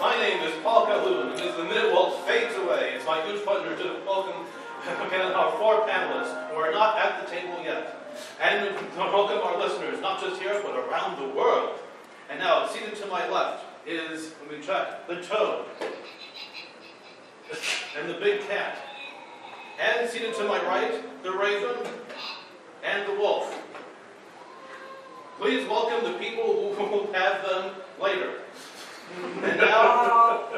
My name is Paul Calhoun, and as the minute waltz fades away, it's my huge pleasure to welcome our 4 panelists who are not at the table yet. And welcome our listeners, not just here, but around the world. And now, seated to my left is, let me check, the toad. And the big cat. And seated to my right, the raven and the wolf. Please welcome the people who will have them later. And now,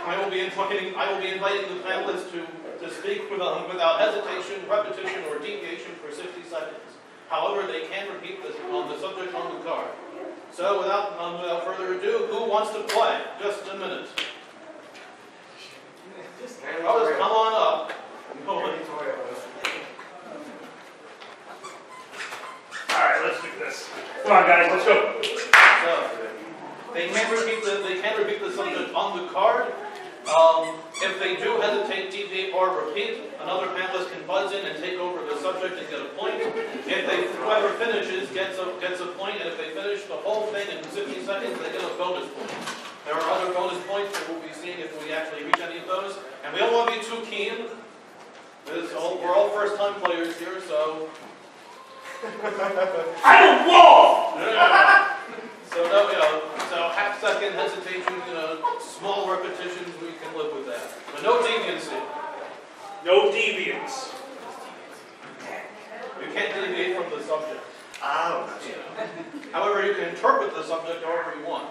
I will be inviting the panelists to speak without hesitation, repetition, or deviation for 60 seconds. However, they can repeat this on the subject on the card. So, without further ado, who wants to play? Just a minute. Brothers, come on up. Alright, let's do this. Come on, guys, let's go. So, they can't repeat the subject on the card. If they do hesitate, deviate, or repeat, another panelist can buzz in and take over the subject and get a point. Whoever finishes gets a point, and if they finish the whole thing in 60 seconds, they get a bonus point. There are other bonus points that we'll be seeing if we actually reach any of those. And we don't want to be too keen. We're all first-time players here, so... I'm a wolf! So half-second hesitation, small repetitions, we can live with that. But no deviancy. No deviance. You can't deviate from the subject. Oh. However, you can interpret the subject however you want.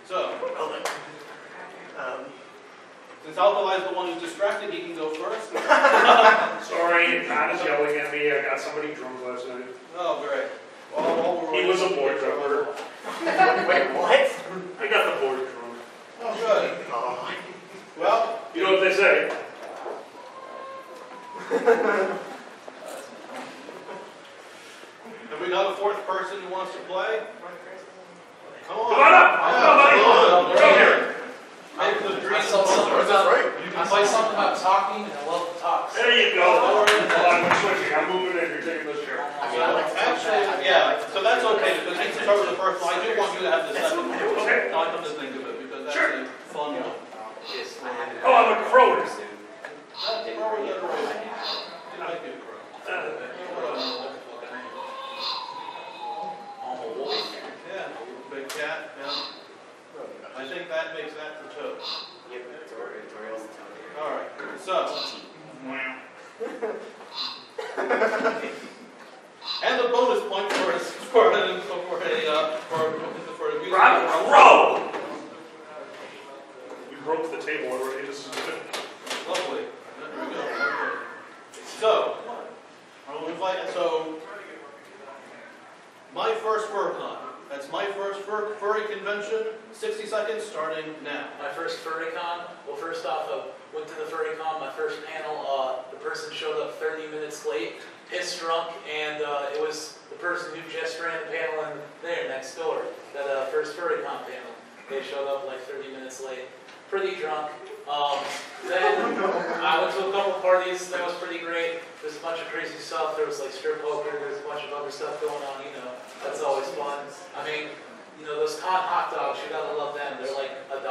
So, since Alkali is the one who's distracted, he can go first. Sorry, Pat is yelling at me. I got somebody drunk last night. Oh, great. He was a board drummer. Wait, what? I got the board drunk. Oh, good. Well, you know what they say? have we got a 4th person who wants to play? Come on. Come on up! Come on here! I saw something about talking, and I love to talk. There you go. Hold on, I'm switching. I'm moving in. You're taking this chair. Actually, yeah, so that's okay, because you can start with the first one. I do want you to have the second one. Okay. Now I come to think of it, because that's a fun one. Oh, I'm a crower. That's probably the right. You might be a crow. Yeah, big cat, yeah. I think that makes that the toad. Yep, Toriel's the toad. Alright, so. And the bonus point for a music. I'm a crow! We broke the table already. This is good. Lovely. There we go. So, my first FurCon. That's my first furry convention. 60 seconds starting now. My first FurryCon. Well, first off, I went to the FurryCon. My first panel, the person showed up 30 minutes late, pissed drunk, and it was the person who just ran the panel in there next door. That first FurryCon panel. They showed up like 30 minutes late, pretty drunk. Then I went to a couple parties. That was pretty great. There's a bunch of crazy stuff. There was like strip poker. There's a bunch of other stuff going on. That's always fun. I mean, those con hot dogs, you gotta love them. They're like $1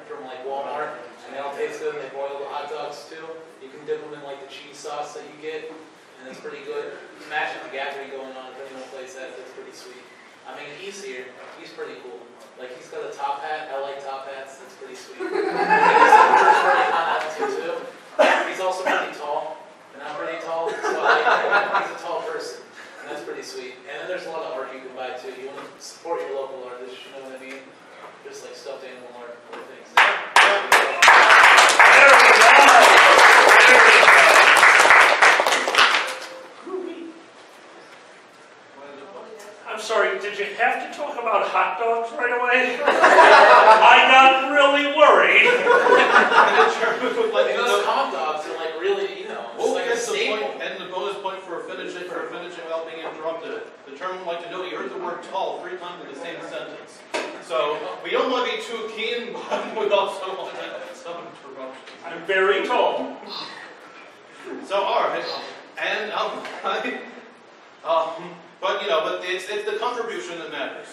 from like Walmart, and they all taste good. And they boil the hot dogs too. You can dip them in like the cheese sauce that you get, and it's pretty good. Magic the Gathering going on. If anyone plays that, that's pretty sweet. I mean, he's here. He's pretty cool. Like, he's got a top hat. I like top hats. That's pretty sweet. He's also pretty tall, and I'm pretty tall, so he's a tall person, and that's pretty sweet. And then there's a lot of art you can buy too. You want to support your local artists, you know what I mean? Just like stuffed animal art or things. I'm sorry, did you have to talk about hot dogs right away? I got really worried. Those hot dogs are like really, it's like a staple. And the bonus point for finishing without being interrupted. The term would like to know you heard the word tall 3 times in the same sentence. So we don't want to be too keen, but we also want to have some interruptions. I'm very tall. So all right, and but it's the contribution that matters.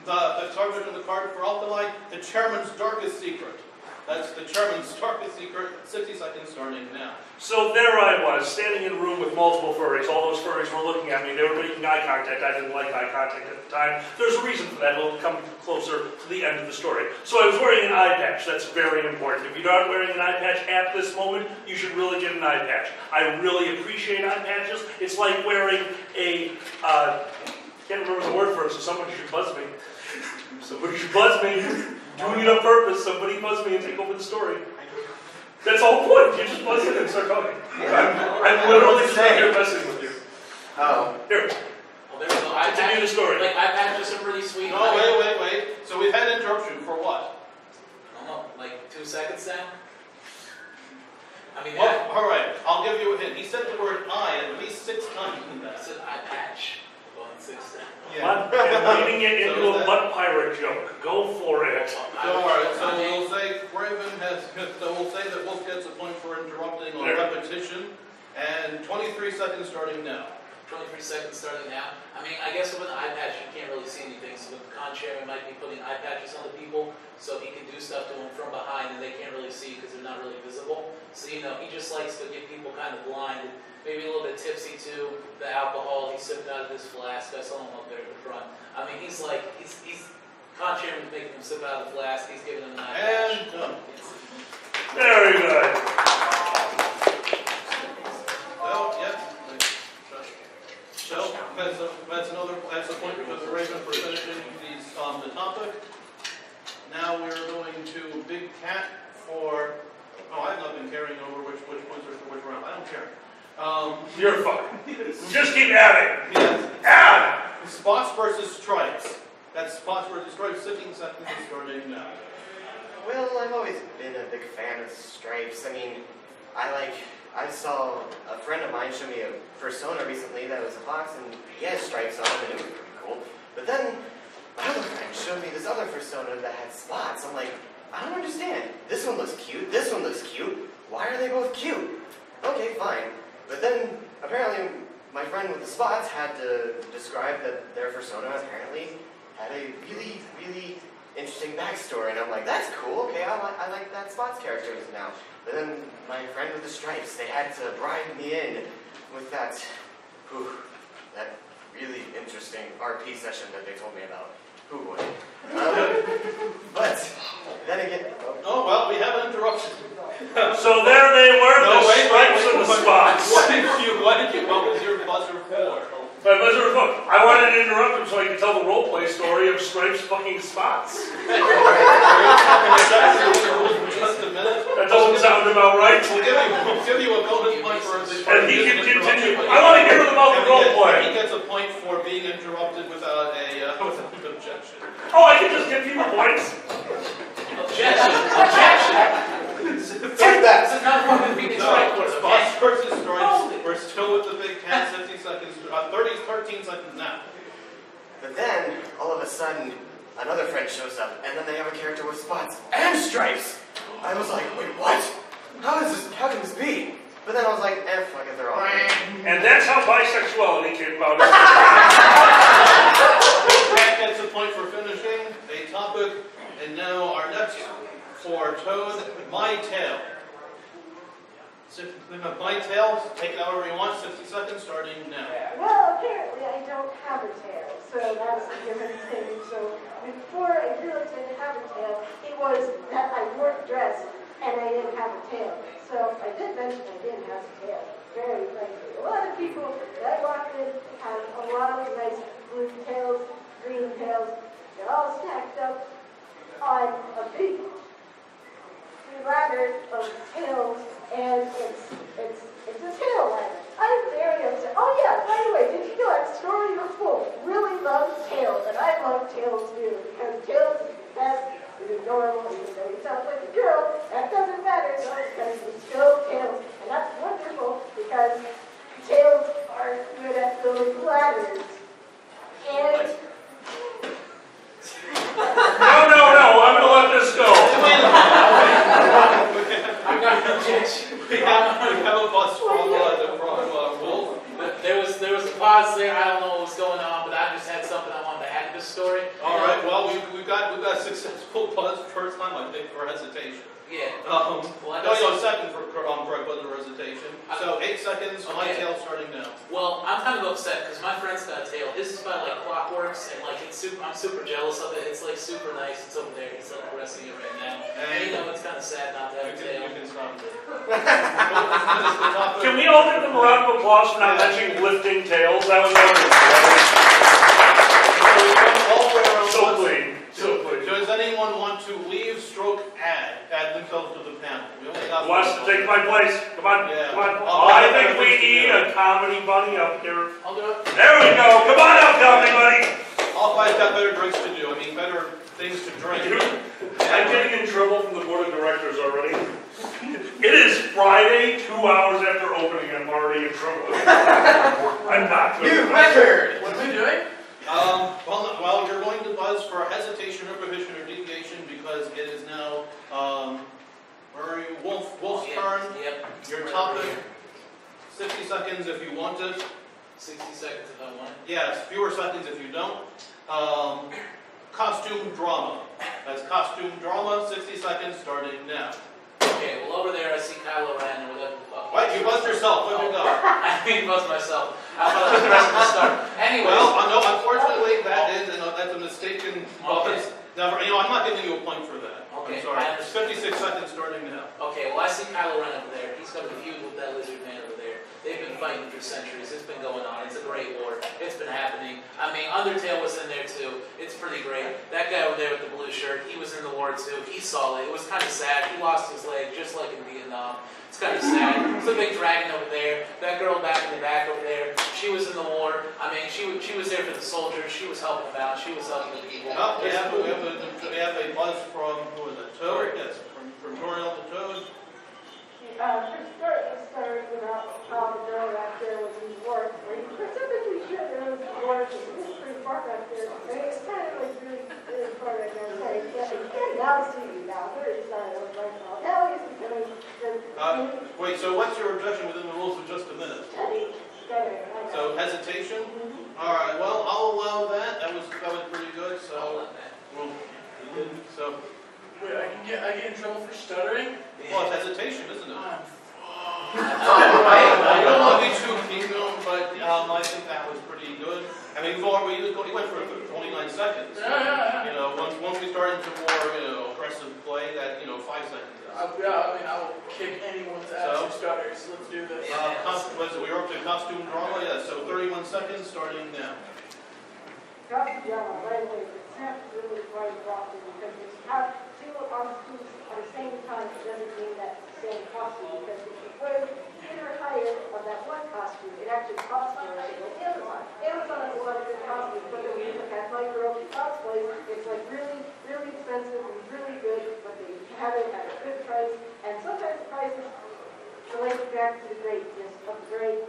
The subject of the card for Alkali, the chairman's darkest secret. That's the chairman's darkest secret, 60 seconds starting now. So there I was, standing in a room with multiple furries. All those furries were looking at me. They were making eye contact. I didn't like eye contact at the time. There's a reason for that. We'll come closer to the end of the story. So I was wearing an eye patch. That's very important. If you're not wearing an eye patch at this moment, you should really get an eye patch. I really appreciate eye patches. It's like wearing a, can't remember the word for it, so somebody should buzz me. Somebody should buzz me. Doing it on purpose. Somebody buzz me and take over the story. That's all point. You just buzz in and start talking. I'm literally just out here messing with you. Oh. Here. Well, there we go. Continue the story. Like, iPads are pretty sweet. No, wait. So we've had interruption for what? I don't know, like 2 seconds then? I mean, Well, all right, I'll give you a hint. He said the word I at least 6 times in that. It's an eye patch. Going 6 then. I'm leading it into a butt pirate joke. Go for it. All right, so we'll say Raven has. So we'll say that Wolf gets a point for interrupting on repetition, and 23 seconds starting now. 23 seconds starting now. I mean, I guess with an eye patch, you can't really see anything. So with the con chairman might be putting eye patches on the people, so he can do stuff to them from behind, and they can't really see because they're not really visible. So he just likes to get people kind of blind. And maybe a little bit tipsy too. The alcohol he sipped out of his flask. I saw him up there at the front. I mean, he's con chairman's making him sip out of the flask. He's giving him an eye patch. And done. Very good. Well, yeah. So that's a point for the Raven for finishing the topic. Now we're going to Big Cat for. Oh, I've not been carrying over which points are for which round. I don't care. You're fine. Just keep adding. Yes. Add! Spots versus stripes. That's spots versus stripes. 15 seconds starting now. Well, I've always been a big fan of stripes. I mean, I saw a friend of mine show me a persona recently that was a fox, and he had stripes on it, and it was pretty cool. But then my other friend showed me this other persona that had spots. I'm like, I don't understand. This one looks cute. This one looks cute. Why are they both cute? Okay, fine. But then apparently my friend with the spots had to describe that their persona apparently had a really, really interesting backstory, and I'm like, that's cool. Okay, I like that spots character now. But then my friend with the stripes, they had to bribe me in with that really interesting RP session that they told me about. Who would? But then again, Oh well, we have an interruption. So there they were, No, the wait, stripes and the spots. What was your buzzer for? My buzzer was fun. I wanted to interrupt him so I could tell the role play story of stripes fucking spots. Just a minute. That doesn't sound about right. We'll give you a bonus point for the. And he can continue. I want to hear about the role play. He gets a point for being interrupted without without an objection. Oh, I can just give you the points. Objection! Objection! take that! This is not one of the biggest strike force, Spots okay? versus stripes. We're still with the Big Cat. 50 seconds. 13 seconds now. But then, all of a sudden, another friend shows up, and then they have a character with spots and stripes. I was like, wait, what? How can this be? But then I was like, fuck it, they're all right. And that's how bisexuality came about. Cat gets a point for finishing a topic. And now our next for Toad, My Tail. My Tail, take it however you want, 60 seconds, starting now. Well, apparently I don't have a tail, so that's a different thing. So before I realized I didn't have a tail, it was that I wore a dress and I didn't have a tail. So I did mention I didn't have a tail. Very likely. A lot of people that walk in have a lot of nice blue tails, green tails. They're all stacked up on a big ladder of tails, and it's a tail ladder. I'm very upset. Oh yeah, by the way, did you know that story before? Really loves tails, and I love tails too, because tails is the best, it's adorable, even though he sounds like a girl, that doesn't matter, no, because it's still tails, and that's wonderful, because tails are good at building ladders. And No, I'm gonna let this go. I'm not an objection. We have a bus from Wolf. There was a pause there. I don't know what was going on, but I just had something I wanted to add to this story. All right. Well, we've got successful buzz first time, I think, for hesitation. Yeah. Second for correct buzz or hesitation. So 8 seconds. My tail starting now. Well, I'm kind of upset because my friend's got a tail. His is by like Clockworks, and like I'm super jealous of it. It's like super nice. It's over there. He's like caressing it right now. And you know, it's kind of sad not to have a tail. You can stop it. Can we all give them a round of applause for not mentioning lifting tails? That was wonderful. So clean. So clean. Does anyone want to leave, stroke, add themselves to the panel? We only got Who wants to take my place? Come on, Yeah. come on. I'll I do think it. we need a comedy bunny up here. I'll do it. There we go. Come on up, comedy bunny. All five got better drinks to do. I mean, better things to drink. I'm getting in trouble from the board of directors already. It is Friday, 2 hours after opening, and I'm already in trouble. I'm not good. New record! What are we doing? Well, you're going to buzz for hesitation, improvisation, or deviation because it is now, where are you? Wolf's turn. Yep. Your topic, 60 seconds if you want it. 60 seconds if I want it. Yes, fewer seconds if you don't. Costume drama. That's costume drama, 60 seconds starting now. Okay, well over there I see Kylo Ren or whatever the fuck. What? You buzzed yourself. Where'd you go? I didn't buzz myself. I thought it was the rest of the start. Anyway. Well, no, unfortunately, that's a mistaken buzz. Never, I'm not giving you a point for that. Okay, I'm sorry. I It's 56 seconds starting now. Okay, well I see Kylo Ren over there. He's got a feud with that lizard man over there. They've been fighting for centuries. It's been going on. It's a great war. It's been happening. I mean, Undertale was in there too. It's pretty great. That guy over there with the blue shirt, he was in the war too. He saw it. It was kind of sad. He lost his leg just like in Vietnam. It's kind of sad. There's a big dragon over there. That girl back in the back over there, she was in the war. I mean, she was there for the soldiers. She was helping them out. She was helping the people. Oh, we have a buzz from, who is it? Toad? Yes, from Toriel to Toad. Started about how the girl back there was in work, where you specifically sure there was work, and this is pretty far back there. And it's kind of like really far back there. So you can't now see you now. Very sorry, I was like, oh, now he's becoming Wait, so what's your objection within the rules of just a minute? study. So hesitation? All right. Well, I'll allow that. That was pretty good. So, so. Wait, I get in trouble for stuttering? Well, it's hesitation, isn't it? I I don't want to be too kingdom, but I think that was pretty good. I mean, we went for 29 seconds. Yeah. You know, once we started to more aggressive play, that 5 seconds. I will kick anyone's ass who stutters. Let's do this. We're up to costume drama, yes. So 31 seconds starting now. Costume drama, right away. It's not really quite often because you have two costumes at the same time. It doesn't mean that's the same costume because if you wear either higher of that one costume, it actually costs more to go Amazon. Amazon has a lot of good costumes, but then when you look at my girl cosplays, it's like really, really expensive and really good, but they have it at a good price, and sometimes the prices relate back to the greatness of the great.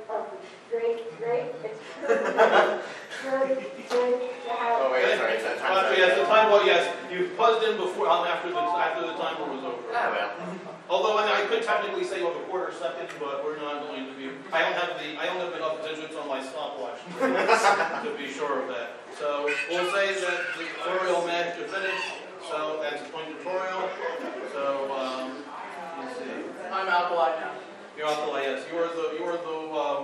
It's really good to have. Oh wait, sorry, is that time? Yes, the time. Well, yes, you buzzed in before after the timer was over. Ah, well. Although I could technically say over a quarter second, but we're not going to be. I don't have enough digits on my stopwatch to be sure of that. So we'll say that the tutorial managed to finish. So that's a point tutorial. So let's see. I'm Alkali now. You're Alkali, yes. You are the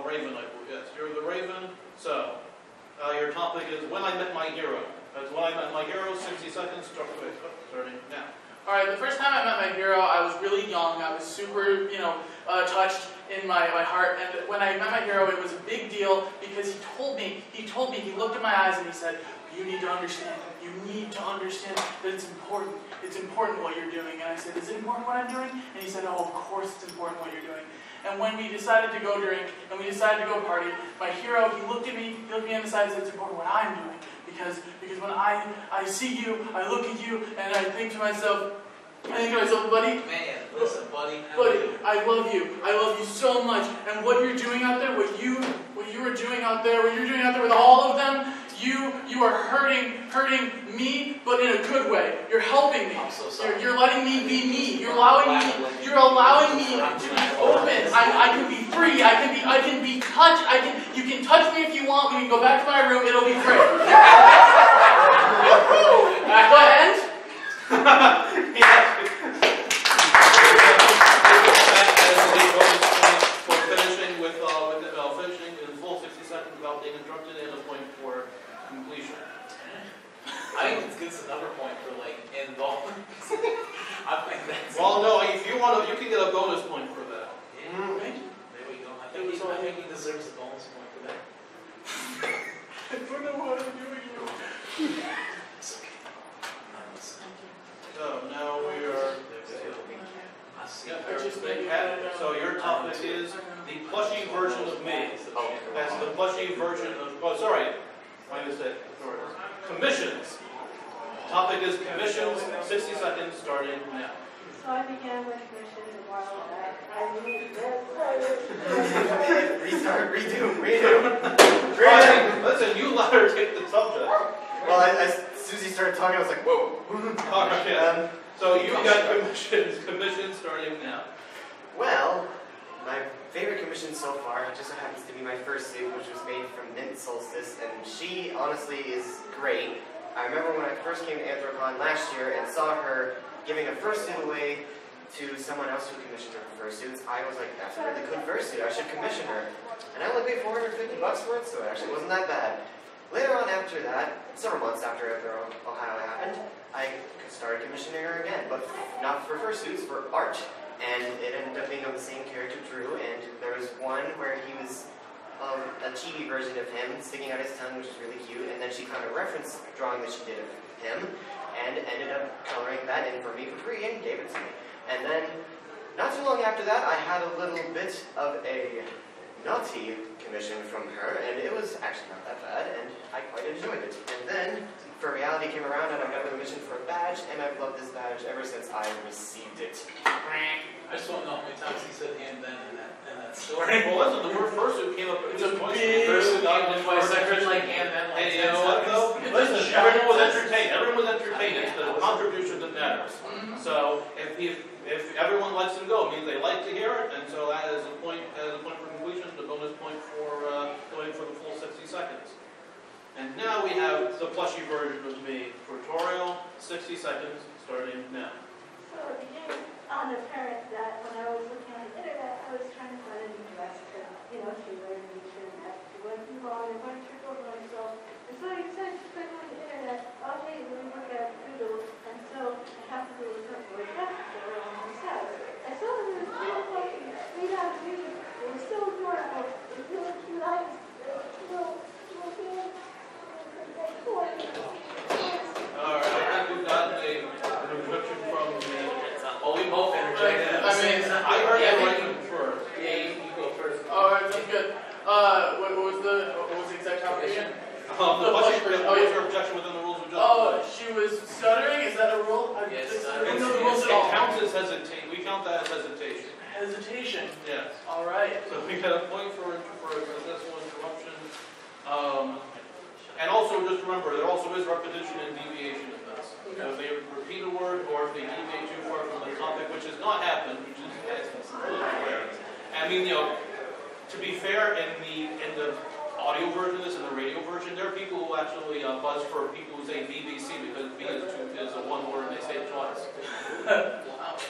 Raven, I believe. Yes, you're the Raven. So your topic is when I met my hero. That's when I met my hero. 60 seconds. Starting now. All right, the first time I met my hero, I was really young. I was super, touched in my heart. And when I met my hero, it was a big deal because he told me, he looked in my eyes and he said, you need to understand that it's important. It's important what you're doing. And I said, is it important what I'm doing? And he said, oh, of course it's important what you're doing. And when we decided to go drink and we decided to go party, my hero, he looked at me on the side and said, it's important what I'm doing. Because when I see you, I look at you, and I think to myself, buddy. Man, listen, buddy. I love you. I love you so much. And what you're doing out there, what you are doing out there, what you're doing out there with all of them, you are hurting me, but in a good way. You're helping me. I'm so sorry. You're letting me be me. You're allowing me to be open. I can be free. I can be touched. You can touch me if you want, we can go back to my room. It'll be great. Go ahead. Finishing in full 60 seconds without being interrupted, and a point for completion. I think it's good as another point for like involvement. I think that's. Well, no, if you want to, you can get a bonus point for that. Yeah, there we go. I think he deserves a bonus point for that. I don't know what I'm doing. It's okay. I'm listening. So now we are. I see. Yeah, everything happened. So your topic is the plushy version of me. That's the plushy version of. Oh, sorry. My mistake. Sorry. Commissions. Topic is commissions. 60 seconds starting now. So I began with commissions a while back. I need this. Restart, redo. Hey, listen, you let her take the subject. Well, as Susie started talking, I was like, whoa. All right, yeah. So you got commissions starting now. Well, my favorite commission so far just so happens to be my first suit, which was made from Mint Solstice, and she honestly is great. I remember when I first came to AnthrOhio last year and saw her giving a fursuit away to someone else who commissioned her for fursuits. I was like, that's a really good fursuit, I should commission her. And I only paid $450 for it, so it actually wasn't that bad. Later on after that, several months after AnthrOhio happened, I started commissioning her again, but not for fursuits, for art. And it ended up being of the same character, Drew, and there was one where he was a chibi version of him, sticking out his tongue, which is really cute, and then she found a reference drawing that she did of him, and ended up coloring that in for me for free and gave it to me. And then, not too long after that, I had a little bit of a naughty commission from her, and it was actually not that bad, and I quite enjoyed it. And then, for reality came around, and I got a commission for a badge, and I've loved this badge ever since I received it. I just want to know how many times he said and then in that story. Well, listen, the word fursuit came up. It's a twice. big Fursuit came up twice. I heard like and then like. Hey, you know what though? Listen, everyone was entertained. Everyone was entertained. It's the contribution that matters. So if everyone lets them go, it means they like to hear it, and so that is a point for completion, the bonus point for going for the full 60 seconds. And now we have the plushy version of me tutorial, 60 seconds, starting now. So it became apparent that when I was looking on the internet, I was trying to find a new dress to, to wear to the internet. It wasn't too long, I wanted to trick over myself. And so I decided to click on the internet, okay, let me look at Google, and so I happened to look up for a dress store on my site. I saw that it was beautiful, made out of music, it was so adorable, it was really cute eyes, little hands, Alright, I think we've gotten an introduction from the... Well, we both interjected. I mean, I heard you writing first. Yeah, you go first. Alright, sounds good. What was the exact topic again? The plushy version, what was your objection within the rules of justice? Oh, she was stuttering? Is that a rule? Yes, I don't know the rules at It all. counts as hesitation. We count that as hesitation. Hesitation. Yes. Alright. So we got a point for successful interruption. And also, just remember, there also is repetition and deviation in this. So if they repeat a word, or if they deviate too far from the topic, which has not happened, which is really rare. I mean, to be fair, in the audio version of this and the radio version, there are people who actually buzz for people who say BBC because B is a one word and they say it twice.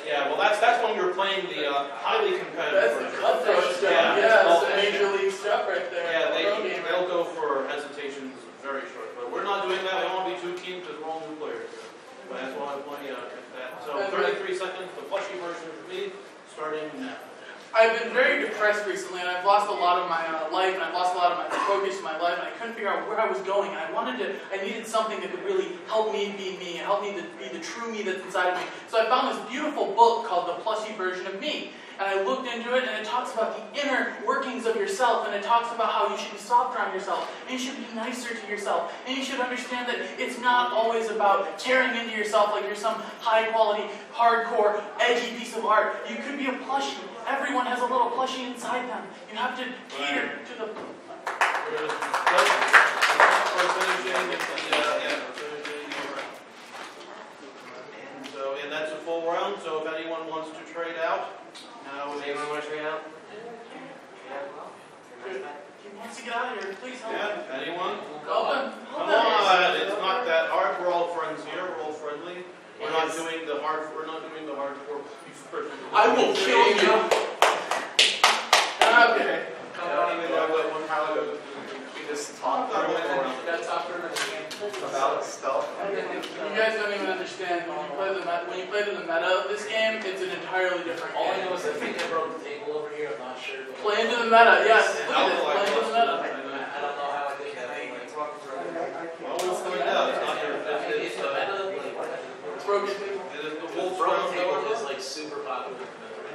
Yeah, well, that's when you're playing the highly competitive That's the version. cutthroat stuff. Yeah, Yeah, it's that's major league stuff right there. Yeah, Pro gamer. they'll go for hesitations very short. But we're not doing that. We don't want to be too keen because we're all new players. But that's why I want you to that. So 33 seconds, the plushy version of me, starting now. I've been very depressed recently, and I've lost a lot of my life, and I've lost a lot of my focus in my life, and I couldn't figure out where I was going. And I needed something that could really help me be me, and help me to be the true me that's inside of me. So I found this beautiful book called The Plushy Version of Me. And I looked into it, and it talks about the inner workings of yourself, and it talks about how you should be softer on yourself, and you should be nicer to yourself, and you should understand that it's not always about tearing into yourself like you're some high-quality, hardcore, edgy piece of art. You could be a plushie. Everyone has a little plushie inside them. You have to cater to the... And that's a full round, so if anyone wants to trade out, Does anyone want to trade out? Good. wants to get out of here? Please help. Yeah, anyone? Help him. Come on, it's not that hard. We're all friends here. We're all friendly. We're not doing the hardcore version. I will kill you. Okay. I don't even know how we just talk for a minute Gotta talk for a minute. about stuff. You guys don't even understand. When you play to the meta of this game, it's an entirely different All I game. know is I think I broke the table over here. I'm not sure. Play into the meta, yes. Look at this. Play into the meta. I don't know how I did that. Well, we'll find out. It's not your It's the meta. It's broken. It is the Well, wolf broken round table over. is like super popular.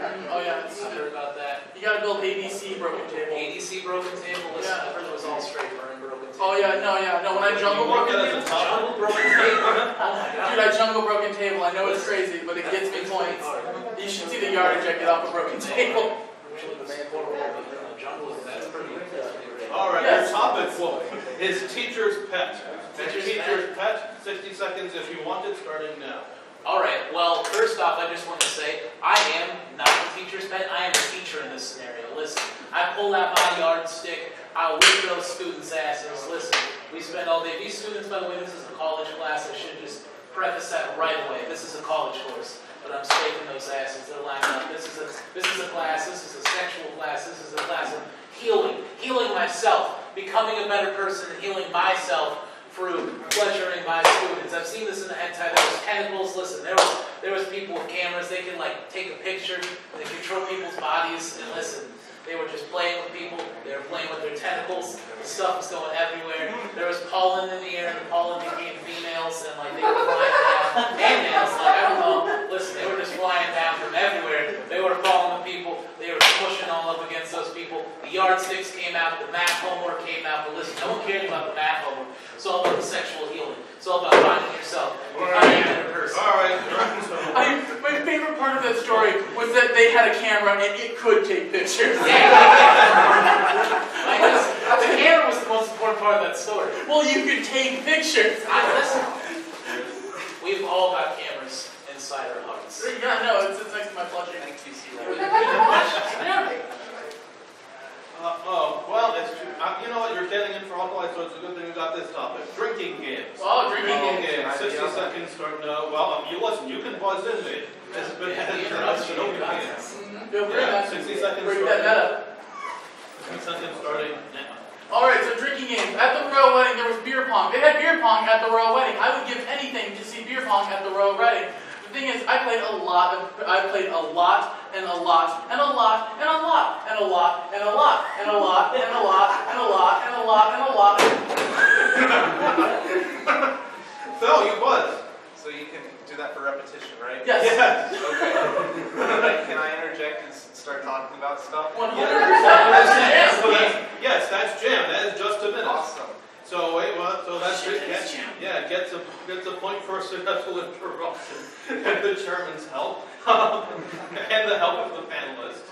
Oh yeah, I heard about that. you gotta build ABC broken table. ADC broken table. Listen, I heard it was all straight burn broken table. Oh yeah, no. When I jungle You want broken that as a table, top? Jungle broken table. Oh my god. dude, I jungle broken table. I know it's crazy, but it gets me points. You should see the yardage I get off a broken table. Jungle, that's pretty good. All right, Yes. your topic is teacher's pet. Teacher's Teacher's pet. 60 seconds if you want it, starting now. Alright, well, first off, I just want to say, I am not the teacher's pet, I am the teacher in this scenario. Listen, I pull out my yardstick, I whip those students' asses. Listen, we spend all day. These students, by the way, this is a college class, I should just preface that right away. This is a college course, but I'm spanking those asses. They're lined up. This is a class, this is a sexual class, this is a class of healing myself, becoming a better person, and healing myself through pleasuring my students. I've seen this in the hentai. There was tentacles. Listen, there was people with cameras. They can like take a picture. They control people's bodies. And listen, they were just playing with people. They were playing with their tentacles. The stuff was going everywhere. There was pollen in the air, and the pollen became females, and like they were flying down. And males, like I don't know. Listen, they were just flying down from everywhere. They were falling with people. They were pushing all up against those people. The yardsticks came out. The math homework came out. But listen, no one cares about the math homework. It's all about the sexual healing. It's all about finding yourself, becoming a better person. All right. My favorite part of that story was that they had a camera and it could take pictures. I guess the camera was the most important part of that story. Well, you could take pictures. Listen, we've all got cameras inside our hearts. Yeah, no, it's next to my plushie. Thank you, Well, it's true. You know what? You're getting in for alcohol, so it's a good thing we got this topic. Drinking games. Oh, drinking games. 60 seconds start now. Well, you listen. You can buzz in, mate. This has been introduction. Open hands. Feel free, Yeah, man. 60 seconds Bring that starting. meta. 60 seconds starting now. Alright, so drinking games. At the royal wedding, there was beer pong. They had beer pong at the royal wedding. I would give anything to see beer pong at the royal wedding. The thing is, I played a lot, and a lot, and a lot, and a lot, and a lot, and a lot, and a lot, and a lot, and a lot, and a lot, and a lot, and a lot. Phil, you buzz. So you can do that for repetition, right? Yes. Okay. Can I interject and start talking about stuff? 100%. Yes, that's jam. That is just a minute. Awesome. So wait, what? So that's it. Gets a point for a successful interruption, and the chairman's help, and the help of the panelists.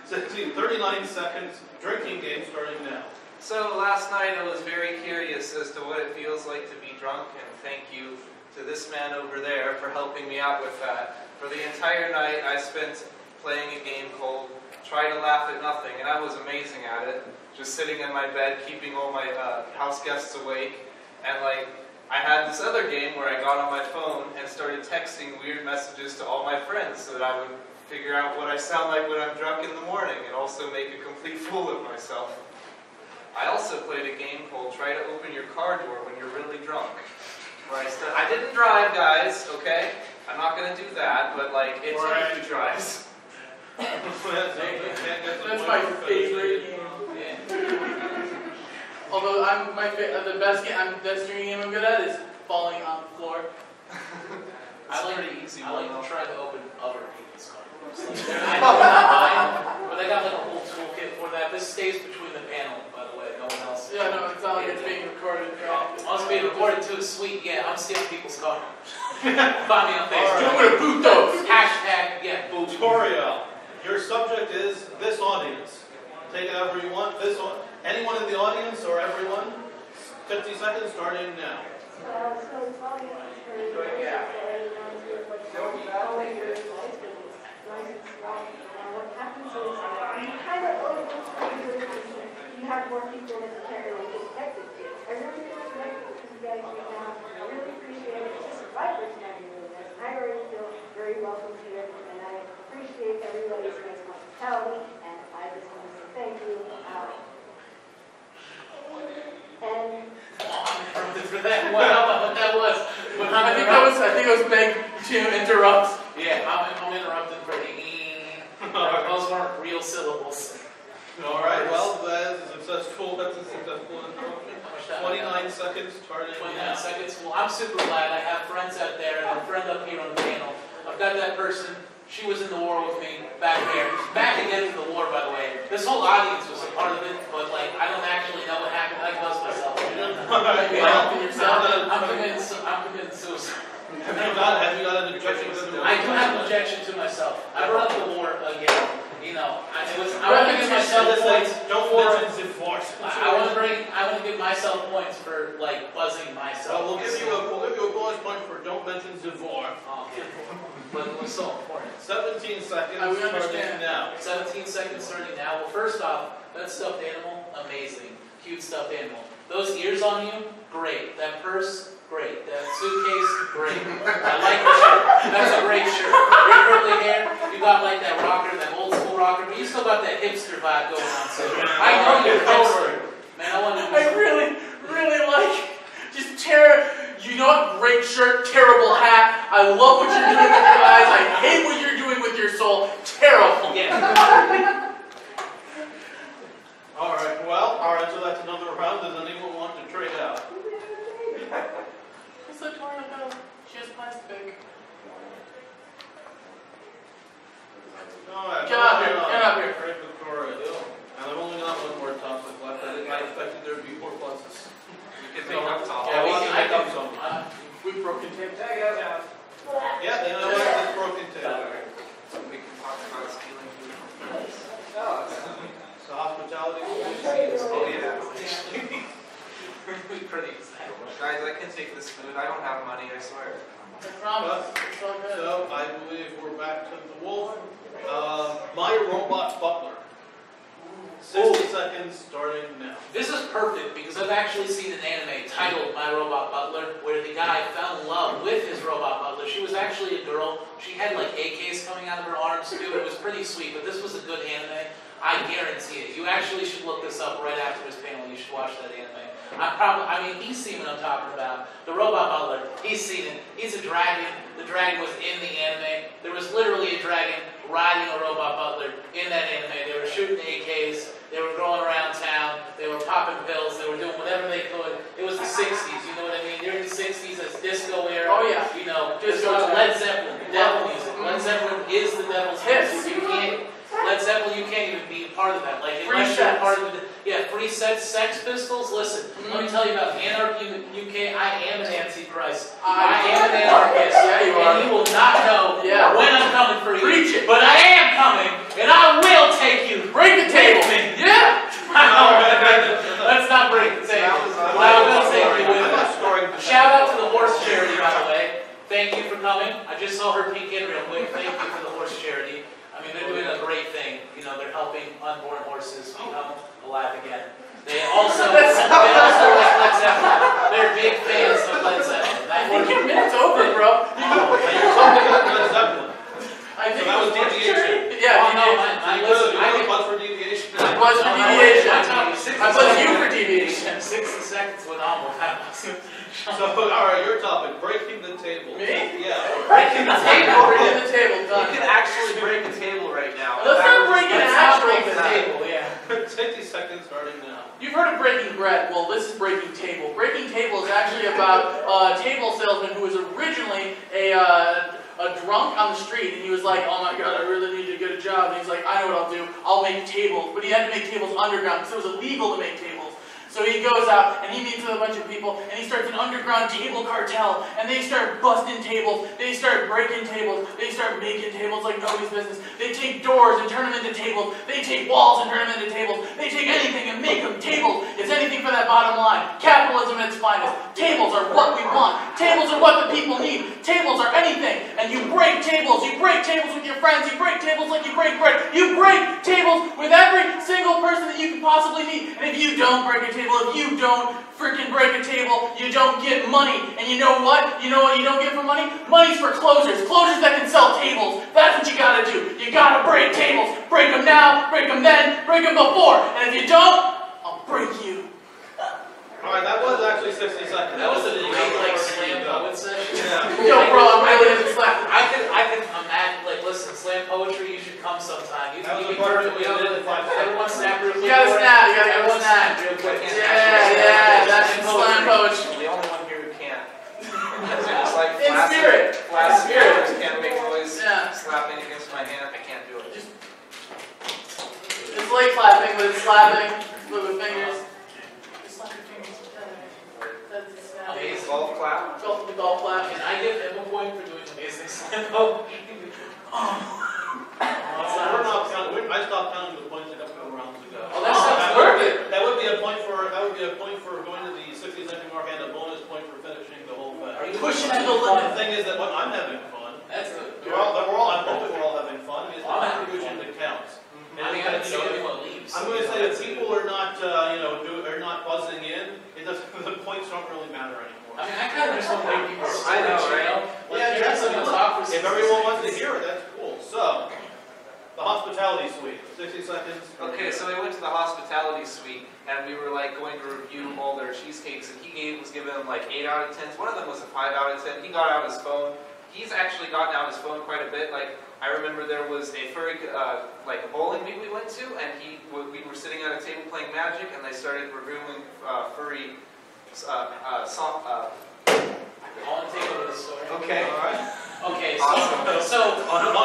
39 seconds. Drinking game starting now. So last night I was very curious as to what it feels like to be drunk, and thank you to this man over there for helping me out with that. For the entire night I spent playing a game called Try to Laugh at Nothing, and I was amazing at it. Just sitting in my bed, keeping all my house guests awake, and like I had this other game where I got on my phone and started texting weird messages to all my friends so that I would figure out what I sound like when I'm drunk in the morning and also make a complete fool of myself. I also played a game called Try to Open Your Car Door When You're Really Drunk. Where I didn't drive, guys, okay? I'm not going to do that, but like, it's a few tries. That's my favorite game. Although the best drinking game I'm good at is falling on the floor. It's pretty easy. I like to try to open other people's cars. I know not mine, but they got like a whole toolkit for that. This stays between the panel, by the way. No one else. Yeah, no, it's not like it's being recorded. Right? Oh, it's being recorded too. Sweet. Yeah, I'm stealing people's cars. Find me on Facebook. I'm gonna boot those. Hashtag yeah, boot. Tutorial. Your subject is this audience. Take it however you want. Anyone in the audience or everyone? 50 seconds starting now. So it's all what happens is you kind of overthink your decision. You have have more people that you can't really get connected to. I really feel connected with you guys right now. I really appreciate it. This is my first time doing this. I already feel very welcome here, and I appreciate everybody's nice hospitality, and I just want to say thank you. And I'm interrupted for that. Wow, I don't know what that was. But I think it was Meg to interrupt. Yeah, I'm interrupting for the those weren't real syllables. All right, well, that is a successful interruption. 29 seconds, starting 29 seconds. Well, I'm super glad I have friends out there and a friend up here on the panel. I've got that person. She was in the war with me back here. Back against the war, by the way. This whole audience was a part of it, but like I don't actually know what happened. I buzz myself. I'm committing suicide. Have you got an objection to the I do have an objection to myself. I brought up the war again. You know, I want to give myself points. Don't mention divorce. I want to give myself points for like buzzing myself. Well, we'll give you a bonus point for don't mention divorce. But it was so important. 17 seconds. We understand now. 17 seconds starting now. Well, first off, that stuffed animal, amazing. Cute stuffed animal. Those ears on you, great. That purse, great. That suitcase, great. I like your shirt. That's a great shirt. Your curly hair, you got like that rocker, that old school rocker, but you still got that hipster vibe going on. So I know you're a hipster. Man, I really like just you know what? Great shirt, terrible hat. I love what you're doing with your eyes. I hate what you're doing with your soul. Terrible. Yeah. All right, so that's another round. Does anyone want to trade out? It's a tornado. She has plastic. All right. Get up here. Get up here. Great Victoria. And I've only got one more topic left. I expected there to be more buzzes. We can make up top. Yeah, we can make up some. We've broken tape. Yeah, they know it's broken too. We can talk about stealing food. So hospitality. Oh yeah. Pretty excited. Guys, I can take this food. I don't have money, I swear. I promise. It's all good. So I believe we're back to the wolf. My Robot Butler. 60 seconds starting now. This is perfect because I've actually seen an anime titled My Robot Butler where the guy fell in love with his robot butler. She was actually a girl. She had like AKs coming out of her arms too. It was pretty sweet, but this was a good anime. I guarantee it. You actually should look this up right after this panel. You should watch that anime. He's seen what I'm talking about. The robot butler, he's seen it. He's a dragon. The dragon was in the anime. There was literally a dragon riding a robot butler in that anime. They were shooting AKs. They were going around town. They were popping pills. They were doing whatever they could. It was the 60s, you know what I mean? During the 60s, it's disco era. Oh, yeah. You know, just Led Zeppelin, devil music. Led Zeppelin is the devil's music. You can't, Led Zeppelin, you can't even be a part of that. Like, unless you're a part of it. Yeah, free sets, Sex Pistols. Listen, let me tell you about Anarchy UK. I am an Antichrist. I am an anarchist. Yeah, you are. And you will not know when I'm coming for you. Preach it. But I am coming, and I will take you. Break the table. Yeah. Let's not break the table. I will take you with us. Shout out to the horse charity, by the way. Thank you for coming. I just saw her peek in real quick. Thank you for the horse charity. I mean, they're doing a great thing. You know, they're helping unborn horses become alive again. They also like Led Zeppelin. They're big fans of Led Zeppelin. I think your minute's over, bro. You're talking about Led Zeppelin. I think So that was deviation. Yeah, I listen. I buzz for deviation. I buzz for deviation. I buzz you for deviation. 60 seconds went on with that. So, alright, your topic, breaking the table. Me? Yeah. Breaking the table. Break the table. You Done. can actually break a table right now. Let's not break an Let's not actual break the table. table, yeah. 60 seconds starting now. You've heard of Breaking Bread. Well, this is Breaking Table. Breaking Table is actually about a table salesman who was originally a drunk on the street, and he was like, oh my god, I really need to get a job. And he's like, I know what I'll do. I'll make tables. But he had to make tables underground because it was illegal to make tables. So he goes out and he meets with a bunch of people and he starts an underground table cartel, and they start busting tables, they start breaking tables, they start making tables like nobody's business. They take doors and turn them into tables, they take walls and turn them into tables, they take anything and make them tables. It's anything aiming for that bottom line. Capitalism at its finest. Tables are what we want. Tables are what the people need. Tables are anything. And you break tables. You break tables with your friends. You break tables like you break bread. You break tables with every single person that you can possibly meet. And if you don't break a table, if you don't freaking break a table, you don't get money. And you know what? You know what you don't get for money? Money's for closers. Closers that can sell tables. That's what you gotta do. You gotta break tables. Break them now, break them then, break them before. And if you don't, I'll break you. Alright, that was actually 60 seconds. That was a great like slam poet session. Yeah. Yo, bro, I'm really into slam. I can imagine, like, listen, slam poetry, you should come sometime. You That was can the part we all did. Everyone snap real quick. You gotta snap, you gotta Everyone snap. real quick. Yeah, that's slam poetry. The only one here who can't. It's like In spirit. flaccid In spirit. fingers can't make noise. Yeah. Slapping against my hand, I can't do it. It's like clapping, but it's slapping with the fingers. Just slap your fingers. That's a snap. Amazing. Golf clap. The golf clap. And I give him a point for doing amazing slam poetry. We're not counting. I stopped counting the points a couple of rounds ago. Oh, that sounds perfect. That would be a point for going to the 60-second mark and a bonus point for finishing the whole thing. Are you Pushing it to the The limit. thing is that I'm having fun. That's good. I'm hoping we're all having fun. It's the I'm having contribution fun. that counts. I mean, I haven't seen anyone leave. I'm going to say that people are not, are not buzzing in. It doesn't. The points don't really matter anymore. I mean, I kind of just want to make people I know, stories, right? Like, Yeah, here's something to talk for If everyone wants to hear it, that's cool. So, the hospitality suite, 60 seconds. Okay, so we went to the hospitality suite, and we were like going to review all their cheesecakes, and was giving them like 8 out of 10s. One of them was a 5 out of 10. He got out his phone. He's actually gotten out his phone quite a bit. Like, I remember there was a furry, like a bowling league we went to, and we were sitting at a table playing Magic, and they started reviewing furry I want to take over the story. Okay. All right. Okay, Awesome. so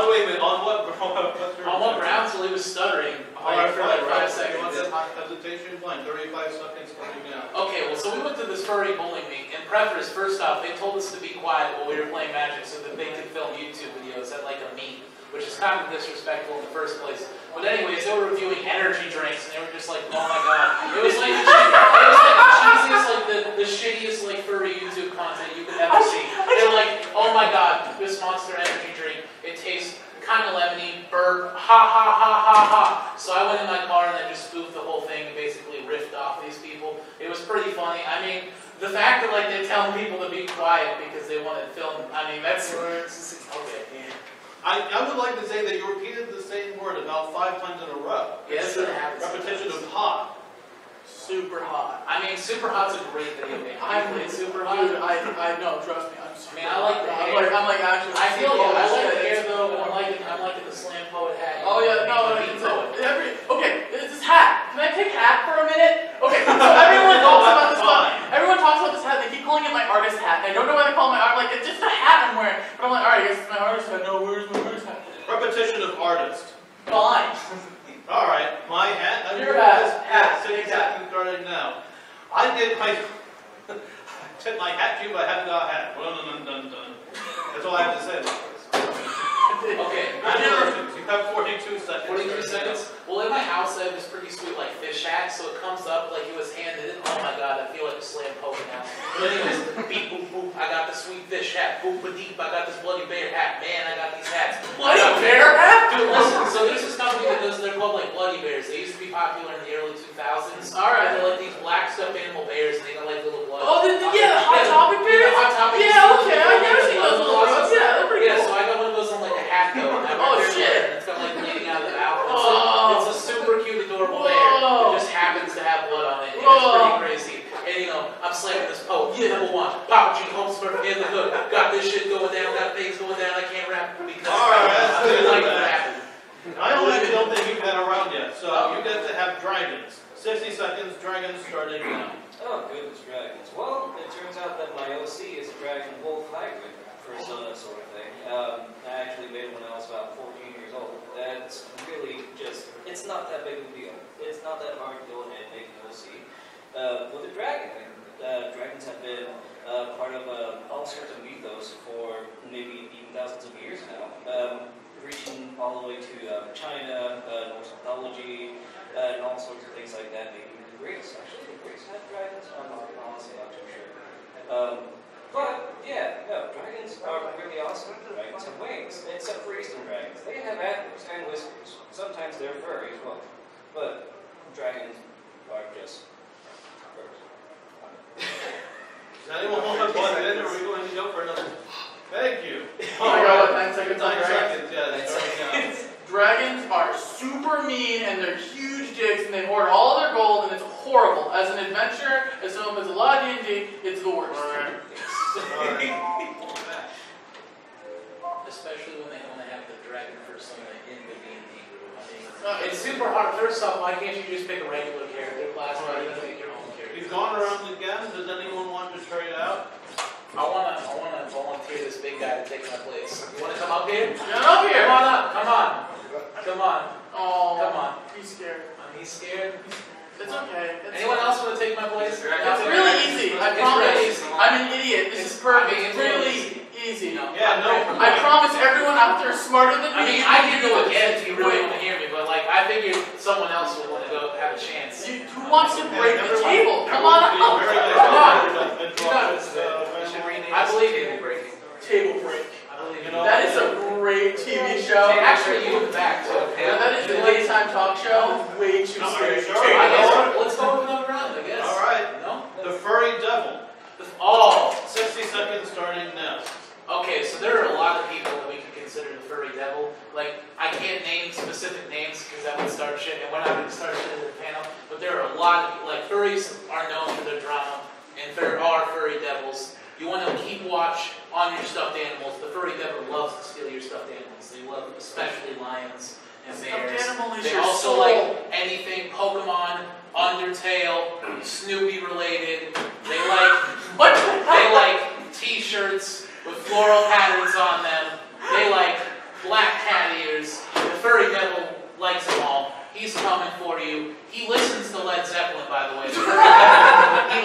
Wait a minute. On what? on what grounds? Well, he was stuttering All right, for like 5 seconds. Hesitation line. 35 seconds starting now. Okay, well, so we went to this furry bowling league. In preface, first off, they told us to be quiet while we were playing Magic so that they could film YouTube videos at like a meet, which is kind of disrespectful in the first place. But anyways, they were reviewing energy drinks, and they were just like, oh my god. It was like the cheesiest, like the shittiest like furry YouTube content you could ever see. They were like, oh my god, this Monster energy drink, it tastes kind of lemony, burp, ha ha ha ha ha. So I went in my car and then just spoofed the whole thing and basically riffed off these people. It was pretty funny. I mean, the fact that like they're telling people to be quiet because they want to film, I mean, that's okay. Yeah. I would like to say that you repeated the same word about 5 times in a row. Yes, it happens. Repetition of hot. Super hot. I mean, Super Hot's a great video game. I played Super Hot. Dude, I know, trust me. I mean, I like the hair. I'm like actually. I feel you. I like the shit. hair though, and I'm liking the slam poet hat. Oh yeah, no, Beat it's poet. okay, it's this hat. Can I pick hat for a minute? Okay, so everyone talks about this one. Everyone talks about this hat. They keep calling it my artist hat. And I don't know why they call it my art. Like it's just a hat I'm wearing. But I'm like, all right, I guess it's my artist hat. No, where's my artist hat? Repetition of artist. Fine. All right, my hat. Your hat. Hat. 60 seconds starting now. I did my. Tip my hat to you, but I haven't got a hat. Dun, dun, dun, dun. That's all I have to say about this. Okay. Congratulations, you have 42 seconds. 43 seconds? Well, in my house, I have this pretty sweet, like, fish hat, so it comes up like it was handed. Oh my god, I feel like a slam poet now. But anyways, beep, boop, boop, I got the sweet fish hat. Boop, ba deep, I got this bloody bear hat. Man, I got these hats. Bloody bear hat? Dude, listen, so there's this company that does, they're called, like, Bloody Bears. They used to be popular in the early 2000s. Alright. They're like these black stuffed animal bears, and they got, like, little blood. Oh, the Hot Topic bears? The Hot Topic. Yeah, okay, I never seen those little ones. Yeah, they're pretty Yeah, cool. so I got one of those on, like, a hat, though. And I Oh, wear it shit. and it's got, like, bleeding out of the mouth. Oh. It's a super cute, adorable Whoa. bear. It just happens to have blood on it. And Whoa. it's pretty crazy. And, you know, I'm slamming this poet. Yeah. Number one, Papa G. Homesburg in the hood. Got this shit going down, got things going down. I can't rap because Alright, I that's like good. rapping. I actually don't think you've been around yet, so you get to have dragons. 60 seconds, dragons starting now. Oh, goodness, dragons. Well, it turns out that my OC is a dragon wolf hybrid persona sort of thing. I actually made it when I was about 14 years old. That's really just, it's not that big of a deal. It's not that hard to go ahead and make an OC. With a dragon, dragons have been part of all sorts of mythos for maybe even thousands of years now. Reaching all the way to China, Norse mythology, and all sorts of things like that, maybe even Greece. Actually, the Greeks had Honestly, not too sure. But, yeah, no, dragons are really awesome. Dragons have wings, except for eastern dragons. They have antlers and whiskers. Sometimes they're furry as well. But dragons are just birds. Does anyone want to plug in, or are we going to go for another? Thank you. I got what, 9 seconds on 9 dragons? seconds, yeah, that's starting now. Dragons are super mean and they're huge dicks and they hoard all their gold and it's horrible. As an adventurer, as someone who plays a lot of D&D, it's the worst. Alright. Especially when they have the dragon persona in the D&D group. I mean, it's super hard. First off, why can't you just pick a regular character class rather than pick your own character? We've gone around again. Does anyone want to trade out? I wanna volunteer this big guy to take my place. You wanna come up here? Get up here! Come on up. Come on. Come on. Oh, Come on. He's scared. He's scared. It's okay. Anyone else want to take my place? It's really easy. I promise. I'm an idiot. This is perfect. It's really easy. Yeah, no. I promise everyone out there is smarter than me. I mean, I can go again if you really want to hear me, but like, I figured someone else would want to go have a chance. Who wants to break the table? Come on up. Come on. I believe in breaking. Table break. I believe in That is a great TV show. Actually, you in the back too. Yeah, that is a daytime talk show. Way too scary. Sure. Let's go with another round, I guess. All right. No? The furry devil. Oh. 60 seconds starting now. Okay, so there are a lot of people that we could consider the furry devil. Like, I can't name specific names because that would start shit, and we're not going to start shit in the panel. But there are a lot of, like, furries are known for their drama, and there are furry devils. You want to keep watch on your stuffed animals. The furry devil loves to steal your stuffed animals. They love, especially lions and bears. Stuffed animal is They your also soul. like anything Pokemon, Undertale, Snoopy related. They like T-shirts with floral patterns on them. They like black cat ears. The furry devil likes them all. He's coming for you. He listens to Led Zeppelin, by the way. He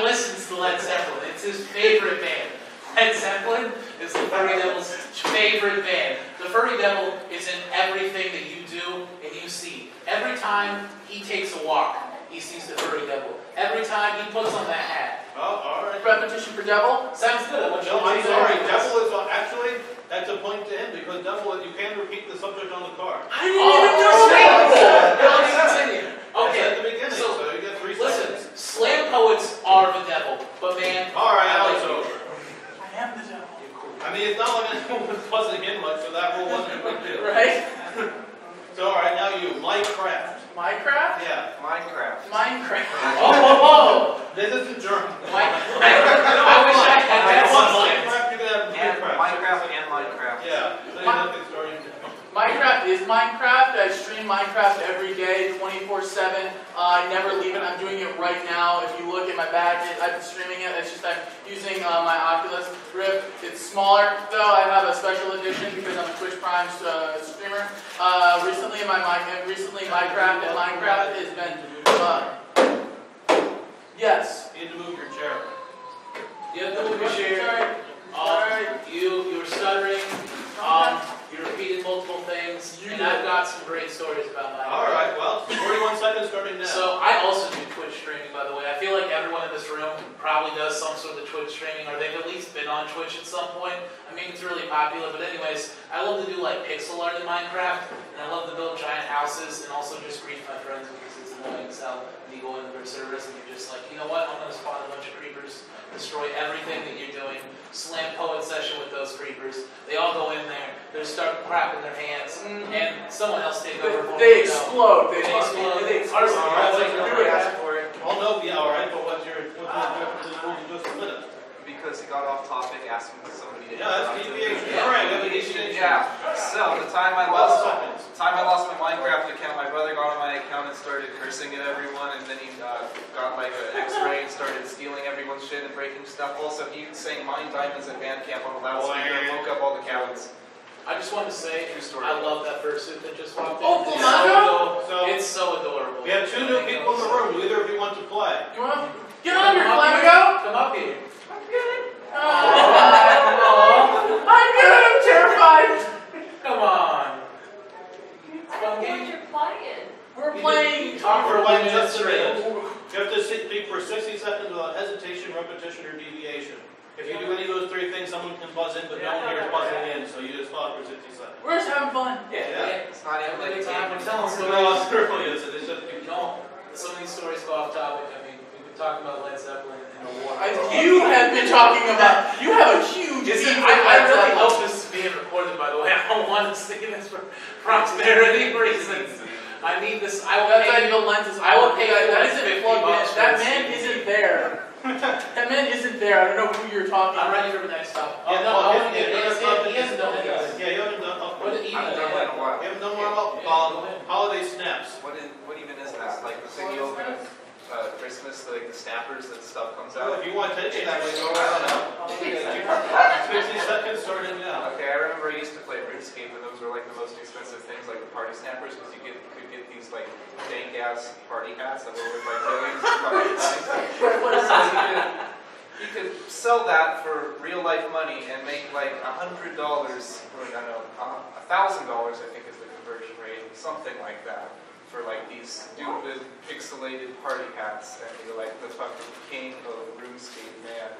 listens to Led Zeppelin. It's his favorite band. Led Zeppelin is the furry devil's favorite band. The furry devil is in everything that you do and you see. Every time he takes a walk, he sees the furry devil. Every time he puts on that hat. Oh, all right. Repetition for devil. Sounds good. No, I'm sorry. Devil is actually, that's a point to him because devil, you can repeat the subject on the card. I didn't even know Continue. That's at Okay. the beginning, so you get 3 Listen, seconds. slam poets are the devil, but man, All right, I now like it's you. over. I am the devil. I mean, it's not like anyone was buzzing in much, so that rule wasn't a big deal. Right? So, all right, now you, Minecraft. Minecraft? Yeah. Minecraft. Minecraft. Oh! This isn't German. I wish I had that one line. Minecraft, you can have Minecraft and Minecraft. Yeah. So you look at story. Minecraft is Minecraft. I stream Minecraft every day, 24/7. I never leave it. I'm doing it right now. If you look at my badge, I've been streaming it. It's just I'm using my Oculus Rift. It's smaller, though. I have a special edition because I'm a Twitch Prime streamer. Recently, Minecraft and Minecraft has been. Yes. You need to move your chair. You have to move your chair. Sorry. You were stuttering. You repeated multiple things, and I've got some great stories about Minecraft. All right, well, 41 seconds starting now. So I also do Twitch streaming, by the way. I feel like everyone in this room probably does some sort of Twitch streaming, or they've at least been on Twitch at some point. I mean, it's really popular, but anyways, I love to do like pixel art in Minecraft, and I love to build giant houses, and also just grief my friends because it's annoying as hell when you go into their servers and you're just like, you know what, I'm going to spawn a bunch of creepers, destroy everything that you're doing, slam poet session with those creepers. They all go in there, they start crapping their hands, and someone else take over for They them. explode. They explode. explode. All right, Like, so do it. Ask for it Oh, no, yeah, all right, but what's your difference in rules in just a minute? because he got off topic asking somebody to. Yeah, that's deviation. All right, we have a deviation. Yeah. So the time I 12 lost. seconds. Time I lost my Minecraft account, my brother got on my account and started cursing at everyone, and then he got like an X-ray and started stealing everyone's shit and breaking stuff. Also, he was saying mine diamonds at Bandcamp on a loudspeaker and woke up all the cabins. I just want to say, True story. I love that fursuit that just walked in. Oh, It's Flamingo? so it's so adorable. We have 2 new people in the room. Do either of you want to play? You want to get on here, Flamingo? Come up here. Oh, I'm good. I'm terrified. Come on. Fun game. You're playing. We're playing. We're playing just a minute. You have to speak for 60 seconds without hesitation. repetition, or deviation. If you do any of those three things, someone can buzz in, but no one here is buzzing in, so you just talk for 60 seconds. We're just having fun. Yeah. It's not even like a time. game. I'm telling No, stories. it certainly is. It's just No, some of these stories go off topic. I mean, we've been talking about Led Zeppelin in the war. You have been talking about, you have a huge Is beef it, with I Led really Zeppelin. hope this is being recorded, by the way. I don't want to say this for prosperity reasons. I need this. I will That's pay. not the lenses. I will pay That that. That is isn't 50 plugged in. bucks for That the man CD. isn't there. That man isn't there. I don't know who you're talking I'm about. ready for the next topic. Yeah, no, I yeah, want to get yeah, this. He hasn't done it, guys. Yeah, you haven't done. What did he I haven't done that in a while. You haven't done one about Go ahead. holiday snaps. What even is that? Like the thing you open at Christmas, like the snappers that stuff comes So out? if you want to take it that way, go right on out. 60 seconds starting now. Okay, I remember I used to play RuneScape, and those were like the most expensive things, like the party snappers, because you could get these like dank ass party hats that were worth like millions of bucks. You could sell that for real life money and make like $100, or I don't know, $1,000 I think is the conversion rate, something like that, for like these stupid pixelated party hats, and you're like the fucking king of RuneScape, man.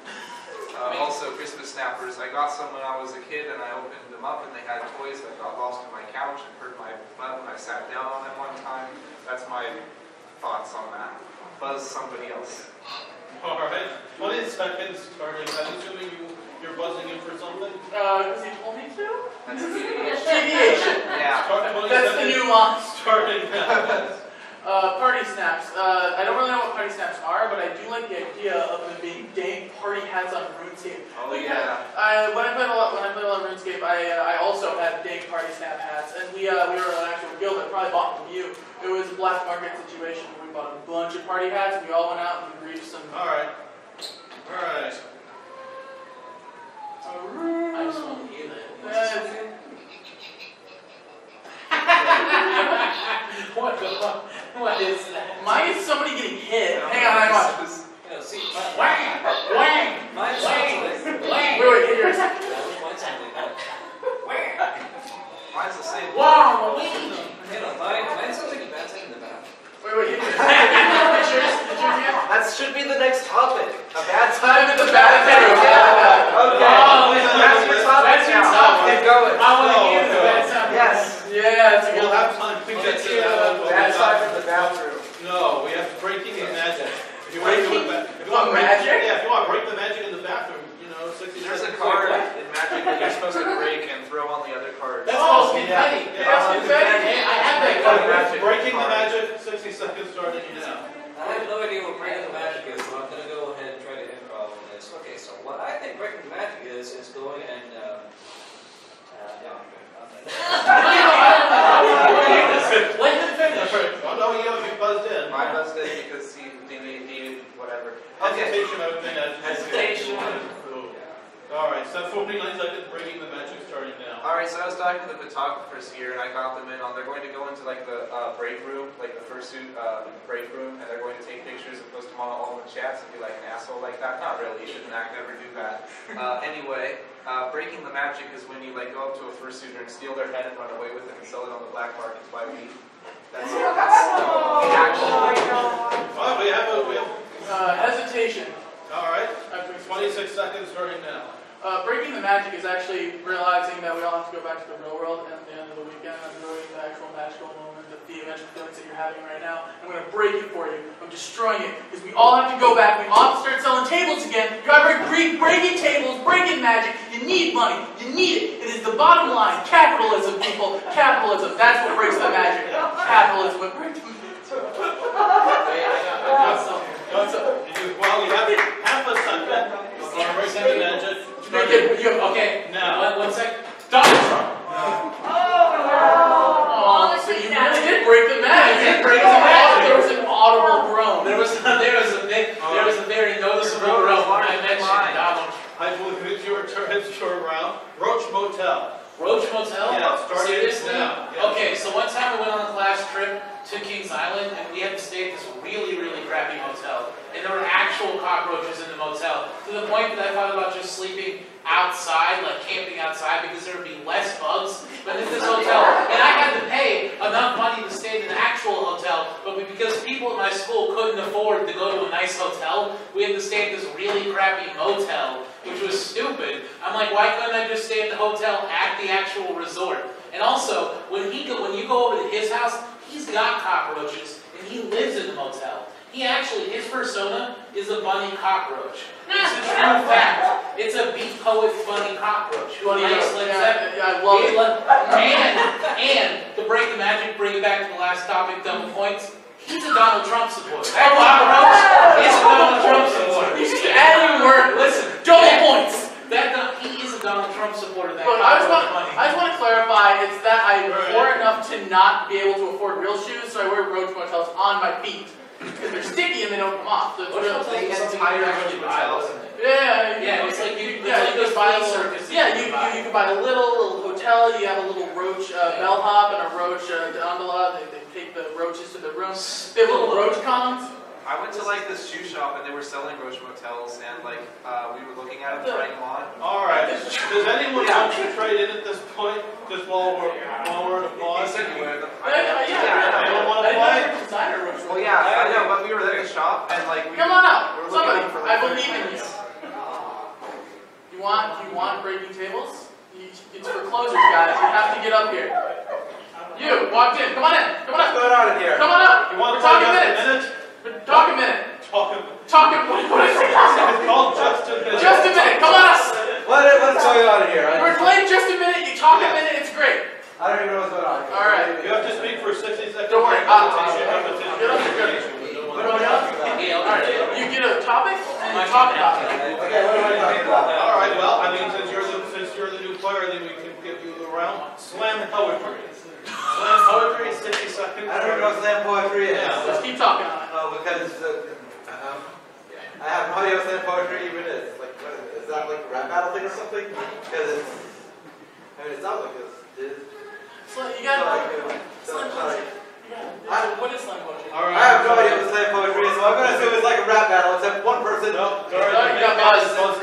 Also, Christmas snappers. I got some when I was a kid, and I opened them up, and they had toys that got lost in my couch and hurt my butt when I sat down on them one time. That's my thoughts on that. Buzz somebody else. Alright. 20 seconds starting. I'm assuming you're buzzing in for something? Because he told me to? That's deviation. Deviation. Yeah. Start 20 That's the seconds new line. starting now. Party snaps. I don't really know what party snaps are, but I do like the idea of them being dang party hats on RuneScape. Oh yeah. When I played a lot of RuneScape, I also had dang party snap hats, and we were an actual guild that probably bought from you. It was a black market situation where we bought a bunch of party hats, and we all went out and we reached some. Alright. Alright. I just want to hear that. What is that? Mine is somebody getting hit. Hang on. You know, see, Whang! Whang! mine sounds like Wait, hit yours. that. Mine sounds like that. Mine's the same. Wow! You know, mine sounds like a bad thing in the bathroom. Wait, hit yours. Hit yours again? That should be the next topic. A bad time in the bathroom. Okay. Oh, That's your topic. That's your now. topic. Keep going. I want to hear the bad time. Yes. Yeah, that's a good We'll one. have time to get to Bad time that. in the bathroom. No, we have breaking the magic. If you want to do it, if you want Magic? Yeah, if you want to break the magic in the bathroom, 60 There's a seconds. card in Magic that you're supposed to break and throw on the other cards. That's called confetti. Yeah. That's confetti. I have that card. Magic Breaking the card. magic, 60 seconds starting now. I have no idea what breaking the magic is, so I'm going to go ahead and try to improv on this. Okay, so what I think breaking the magic is going and, When did it finish? Oh no, you buzzed in. My husband, because he deviated, whatever. Okay. Hesitation, I would think. Hesitation. Alright, so 49 seconds, breaking the magic starting now. Alright, so I was talking to the photographers here, and I got them in on, they're going to go into like the break room, like the fursuit break room, and they're going to take pictures and post them on all the chats and be like an asshole like that. Not really, you shouldn't never do that. Anyway, breaking the magic is when you like go up to a fursuiter and steal their head and run away with it and sell it on the black market by weed. That's the action. Alright, we have Hesitation. alright, 26 seconds starting now. Breaking the magic is actually realizing that we all have to go back to the real world at the end of the weekend and enjoying the actual magical moment, the eventual feelings that you're having right now. I'm going to break it for you. I'm destroying it because we all have to go back. We all have to start selling tables again. You got to breaking tables, breaking magic. You need money. You need it. It is the bottom line. Capitalism, people. Capitalism. That's what breaks the magic. Capitalism. What breaks the magic. I got something. Well, we have half a second. Breaking the magic. Okay, Now. one sec. Donald Trump. Oh, so you really did break the magic. There was an audible groan. There was a very noticeable groan when I mentioned Donald. I believe it's your turn. It's your round. Roach Motel. Roach Motel? Yeah, starting Seriously? now. Yeah. Okay, so one time we went on a class trip to Kings Island, and we had to stay at this really, really crappy hotel. And there were actual cockroaches in the motel, to the point that I thought about just sleeping outside, like camping outside, because there would be less bugs. But in this hotel, and I had to pay enough money to stay in an actual hotel, but because people at my school couldn't afford to go to a nice hotel, we had to stay at this really crappy motel, which was stupid. I'm like, why couldn't I just stay at the hotel at the actual resort? And also, when you go over to his house, he's got cockroaches, and he lives in the motel. His persona is a bunny cockroach. It's a true fact. It's a beat poet bunny cockroach who likes Led Zeppelin. Yeah, I love it. And to break the magic, bring it back to the last topic, double points. He's a Donald Trump supporter. That cockroach is a Donald Trump supporter. You just added a word. Listen, Double points. He is a Donald Trump supporter. That But I just cockroach bunny. want to clarify, it's that I'm poor enough to not be able to afford real shoes, so I wear roach motels on my feet. Because they're sticky and they don't come off. So it's Roach real. motels is something you actually buy, wasn't it? Yeah, It's like you those buy flea a little, circus. yeah, you can buy a little hotel, you have a little roach bellhop and a roach gondola, they take the roaches to the room. They have little roach cons. I went to like this shoe shop and they were selling roach motels and like we were looking at them, trying them on. All right. Does anyone want to trade in at this point? Just while we're in a pause. He said you wear them. Anyone want to I play? never designer roach. Well, yeah, I know, but we were at the shop and like we Come on up, were somebody. looking for I like, believe in you. You want breaking tables? It's for closers, guys. You have to get up here. You walked in. Come on in. Come on up. What's going on in here? Come on up. You want We're to talking play minutes. just a minute? Talk a minute. What is it? It's called just a minute. Just a minute. Come on up. What's going on in here? We're playing just a minute. You talk a minute. It's great. I don't even know what's going on. All right. You have to speak for 60 seconds. Don't worry. Repetition. Get up here. All right. You get a topic and you talk about it. Okay, what do I talk about? All right. Well, I mean, since you're the new player, then we can give you the round. Slam poetry. Slam poetry. 60 seconds. I don't even know what slam poetry is. Yeah. Just keep talking on it. Oh, because I have no idea what slam poetry even is. Like, is that like a rap battle thing or something? Because it sounds like this. You got slam poetry. What is slam poetry? All right. I have no idea what slam poetry is, so I'm going to assume it's like a rap battle, except one person. No, You got buzz. No,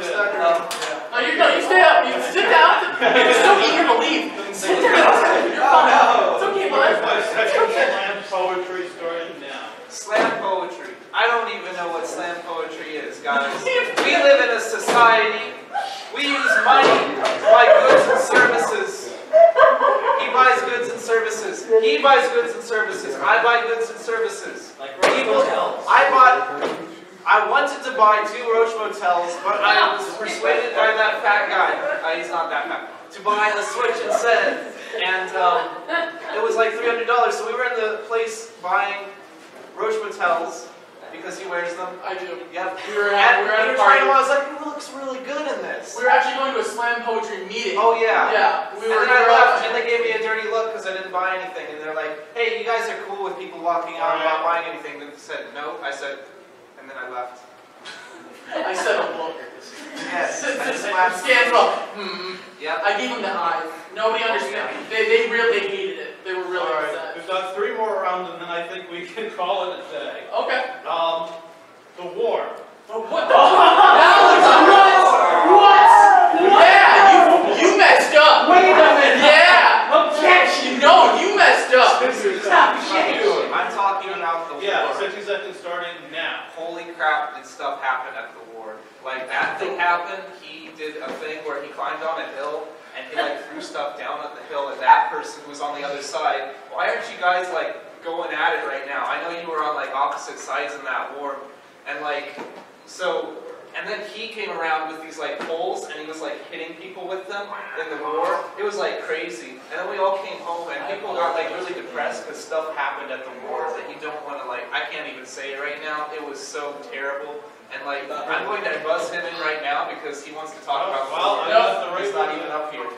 you stay up. You sit down. You're so eager to leave. Sit down. You're fine. It's okay, bud. Slam poetry starting now. slam poetry. I don't even know what slam poetry is, guys. We live in a society. We use money to buy goods and services. He buys goods and services. He buys goods and services. I buy goods and services. I wanted to buy 2 Roach motels, but I was persuaded by that fat guy. He's not that fat. To buy a Switch instead. And it was like $300. So we were in the place buying Roach motels because he wears them. I do. Yep. We were at a party. I was like, he looks really good in this. We were actually going to a slam poetry meeting. Oh yeah. Yeah. And then I left and they gave me a dirty look because I didn't buy anything. And they're like, hey, you guys are cool with people walking out and not buying anything. They said, no. I said, and then I left. I said a look. Yes. I just laughed. Scans well. Yep. I gave them the eye. Nobody understood. They really hated it. They were really upset. We've got 3 more rounds and then I think we can call it a day. Okay. The war. What the? What? Yeah, you messed up. Wait a minute. Yeah. Objection. No, you messed up. Stop shit. I'm talking about the Yeah, war. 60 seconds starting now. Holy crap, did stuff happen at the war. Like, that thing happened, he did a thing where he climbed on a hill, and he, like, threw stuff down at the hill, and that person was on the other side. Why aren't you guys, like, going at it right now? I know you were on, like, opposite sides in that war, and, like, so... And then he came around with these like poles and he was like hitting people with them in the war. It was like crazy. And then we all came home and people got like really depressed because stuff happened at the war that you don't want to like, I can't even say it right now. It was so terrible. And like, I'm going to buzz him in right now because he wants to talk about the war. He's not even up here.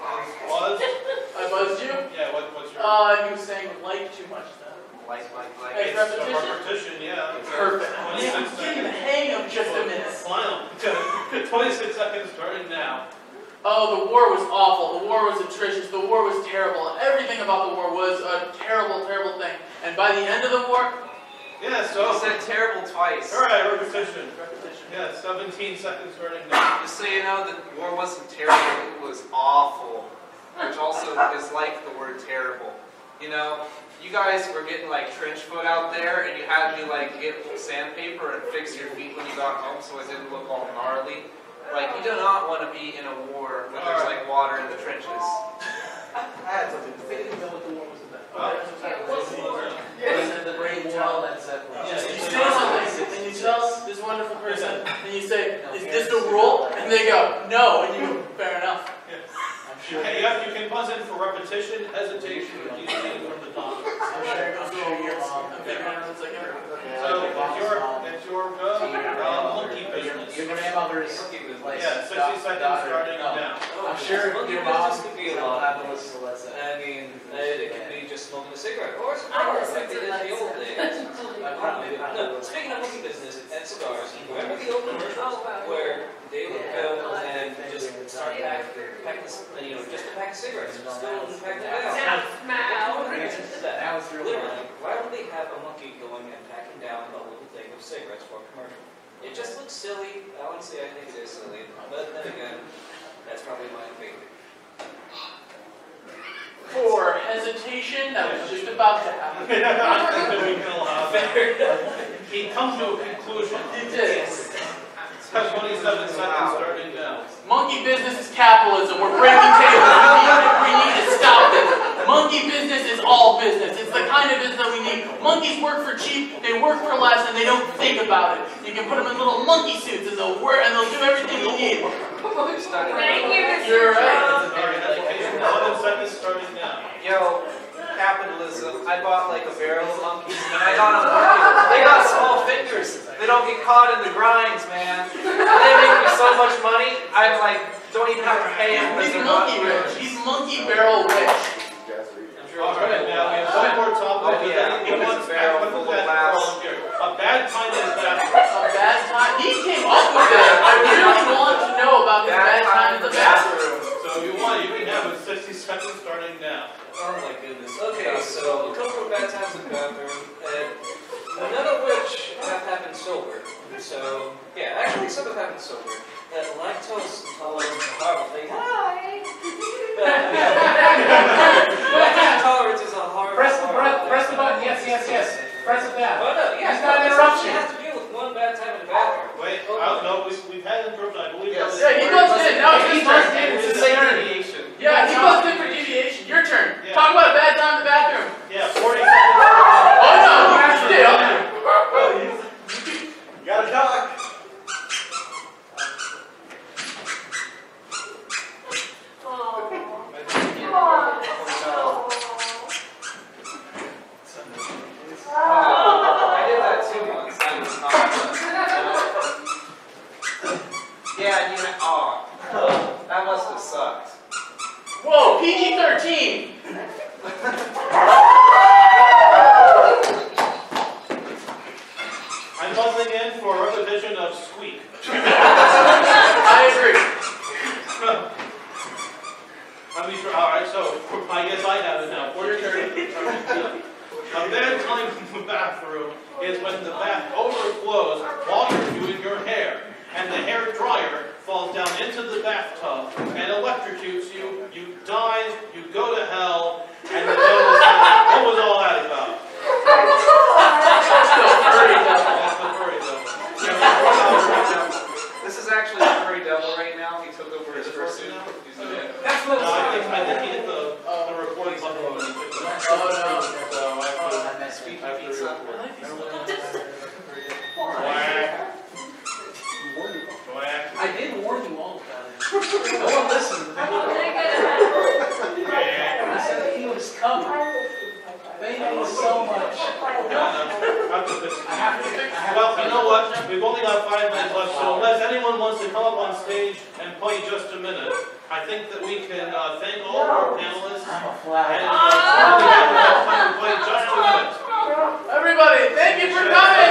Buzz? I buzzed you? Yeah, what's your... You were saying like too much then. Like. It's repetition, yeah. Perfect. 26 I'm getting the hang of just a minute. Final. 26 seconds starting now. Oh, the war was awful. The war was atrocious. The war was terrible. Everything about the war was a terrible, terrible thing. And by the end of the war... Yeah, so... You said terrible twice. Alright, repetition. Repetition. Yeah, 17 seconds starting now. Just so you know, the war wasn't terrible, it was awful. Which also is like the word terrible. You know, you guys were getting like trench foot out there, and you had me like get sandpaper and fix your feet when you got home so it didn't look all gnarly. Like, you do not want to be in a war where there's like water in the trenches. I had something to say. They didn't know what the war was about. Yes. The brain tell that's that. You say something, and you tell this wonderful person, and you say, "Is this the rule?" And they go, "No," and you go, "Fair enough." You can buzz in for repetition, hesitation, or deviating from the topic. I'm sure it goes through years. So it's your monkey business. Your grandmother's like. Yeah, 60 seconds starting now. I'm sure your mom will have to listen to Let's Say. I mean, it could be just smoking a cigarette or a cigar, like they did in the old days. No, speaking of monkey business and cigars, remember the old commercials where they would go and just start packing just a pack of cigarettes, still wouldn't pack them down. What reason is that? Literally, why would they have a monkey going and packing down a little thing of cigarettes for a commercial? It just looks silly. Honestly, I think it is silly. But then again, that's probably my opinion. For hesitation, that was just about to happen. He comes to a conclusion. He did. 27 seconds starting now. Monkey business is capitalism. We're breaking tables. We need to stop this. Monkey business is all business. It's the kind of business that we need. Monkeys work for cheap, they work for less, and they don't think about it. You can put them in little monkey suits, and they'll do everything you need. You're right. 11 seconds starting now. Yo, capitalism. I bought like a barrel of monkeys, and I got them working. They got small fingers. They don't get caught in the grinds, man. They make me so much money, I'm like, don't even have to pay them because He's they're not monkey rich. rich. He's monkey barrel rich. Alright, now we have one more topic. Oh, yeah. He wants It's a barrel full of laughs. a bad time in the bathroom. A bad time? He came up with that. I really want to know about his bad time in the bathroom. So if you want, you can have it 60 seconds starting now. Oh my goodness. Okay, so a couple of bad times in the bathroom, none of which have happened sober. So, yeah, actually some have happened sober. That lactose intolerance is a horrible thing. Hi! Lactose intolerance is a horrible thing. Press the button. Yes. Press it down. Oh, no, yeah. It's not an interruption. You have to deal with one bad time in the bathroom. Wait, no, we've had interruption, I believe. Yes. Yeah, he buzzed in. Now it's his turn. It's a deviation. Yeah, he buzzed in for deviation. Your turn. Yeah. Talk about a bad time in the bathroom. Yeah, 40 seconds. Oh no, you still. You gotta talk. I did that too once. That was not fun. Yeah, that must have sucked. Whoa, PG-13. I'm buzzing in for a repetition of squeak. I agree. Alright, so I guess I have it now. 40 seconds. A bad time in the bathroom is when the bath overflows while you're doing your hair, and the hair dryer falls down into the bathtub and electrocutes you. You die, you go to hell, and the devil says, "What was all that about?" That's the furry devil. This is actually a furry devil right now. He took over his fursuit. He's dead. That's what No, I think he hit the recording button when he took the Squeaky pizza. I did warn you all about it. No one listened. I said he was coming. Thank you so much. Well, you know what? We've only got 5 minutes left, so unless anyone wants to come up on stage and play just a minute, I think that we can thank all of our panelists. I'm a fly. And we have time to play just a minute. Everybody, thank you for coming.